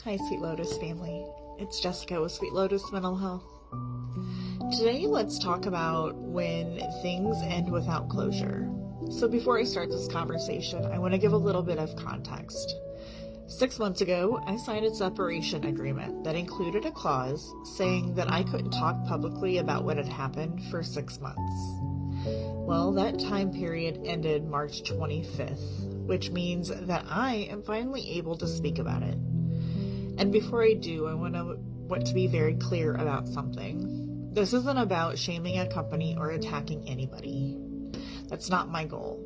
Hi, Sweet Lotus family. It's Jessica with Sweet Lotus Mental Health. Today, let's talk about when things end without closure. So before I start this conversation, I want to give a little bit of context. 6 months ago, I signed a separation agreement that included a clause saying that I couldn't talk publicly about what had happened for 6 months. Well, that time period ended March 25th, which means that I am finally able to speak about it. And before I do, I want to be very clear about something. This isn't about shaming a company or attacking anybody. That's not my goal.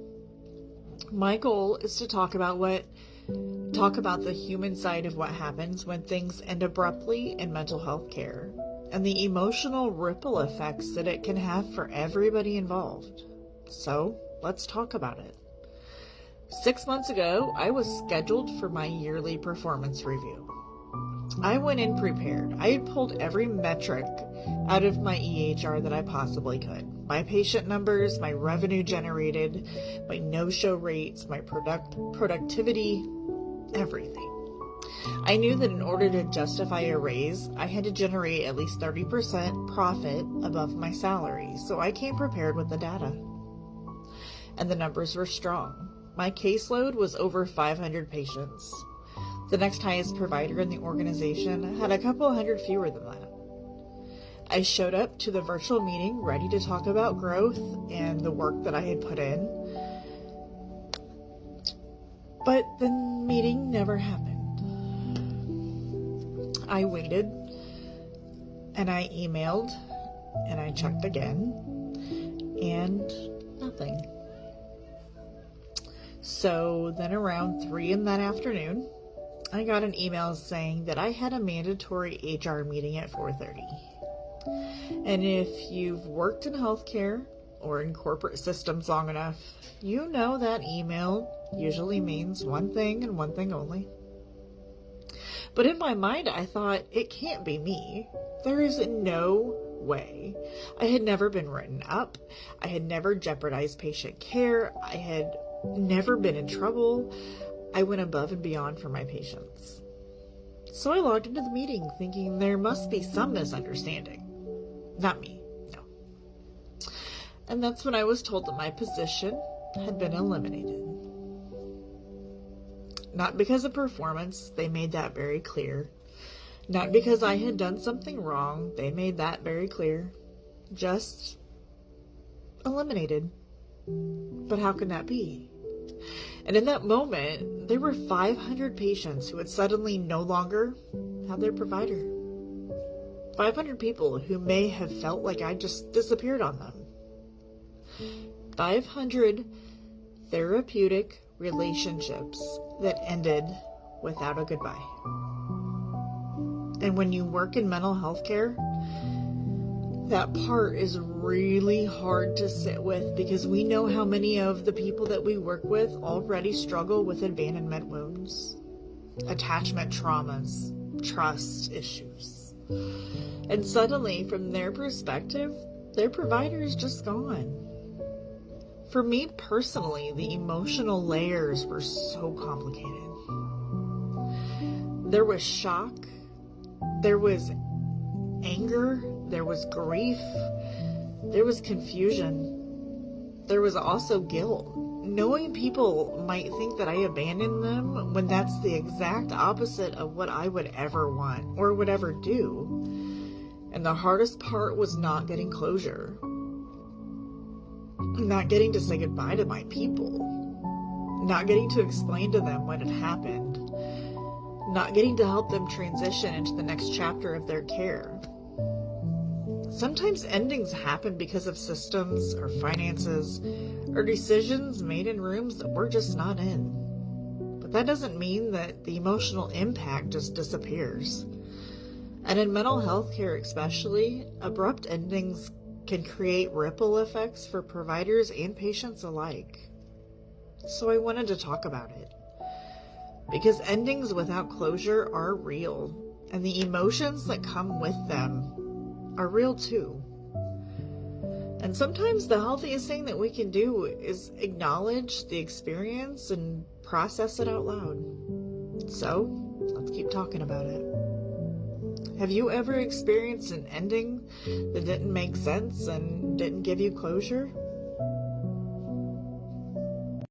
My goal is to talk about the human side of what happens when things end abruptly in mental health care and the emotional ripple effects that it can have for everybody involved. So let's talk about it. 6 months ago, I was scheduled for my yearly performance review. I went in prepared. I had pulled every metric out of my EHR that I possibly could. My patient numbers, my revenue generated, my no-show rates, my productivity, everything. I knew that in order to justify a raise, I had to generate at least 30% profit above my salary. So I came prepared with the data. And the numbers were strong. My caseload was over 500 patients. The next highest provider in the organization had a couple hundred fewer than that. I showed up to the virtual meeting ready to talk about growth and the work that I had put in. But the meeting never happened. I waited, and I emailed, and I checked again, and nothing. So then around 3 in that afternoon, I got an email saying that I had a mandatory HR meeting at 4:30. And if you've worked in healthcare or in corporate systems long enough, you know that email usually means one thing and one thing only. But in my mind, I thought, it can't be me. There is no way. I had never been written up. I had never jeopardized patient care. I had never been in trouble. I went above and beyond for my patients. So I logged into the meeting thinking there must be some misunderstanding. Not me, no. And that's when I was told that my position had been eliminated. Not because of performance, they made that very clear. Not because I had done something wrong, they made that very clear. Just eliminated. But how can that be? And in that moment, there were 500 patients who would suddenly no longer have their provider. 500 people who may have felt like I just disappeared on them. 500 therapeutic relationships that ended without a goodbye. And when you work in mental health care, that part is really hard to sit with because we know how many of the people that we work with already struggle with abandonment wounds, attachment traumas, trust issues. And suddenly, from their perspective, their provider is just gone. For me personally, the emotional layers were so complicated. There was shock, there was anger, there was grief, there was confusion, there was also guilt. Knowing people might think that I abandoned them when that's the exact opposite of what I would ever want or would ever do. And the hardest part was not getting closure. Not getting to say goodbye to my people. Not getting to explain to them what had happened. Not getting to help them transition into the next chapter of their care. Sometimes endings happen because of systems or finances or decisions made in rooms that we're just not in. But that doesn't mean that the emotional impact just disappears. And in mental health care especially, abrupt endings can create ripple effects for providers and patients alike. So I wanted to talk about it. Because endings without closure are real, and the emotions that come with them are real too. And sometimes the healthiest thing that we can do is acknowledge the experience and process it out loud. So let's keep talking about it. Have you ever experienced an ending that didn't make sense and didn't give you closure?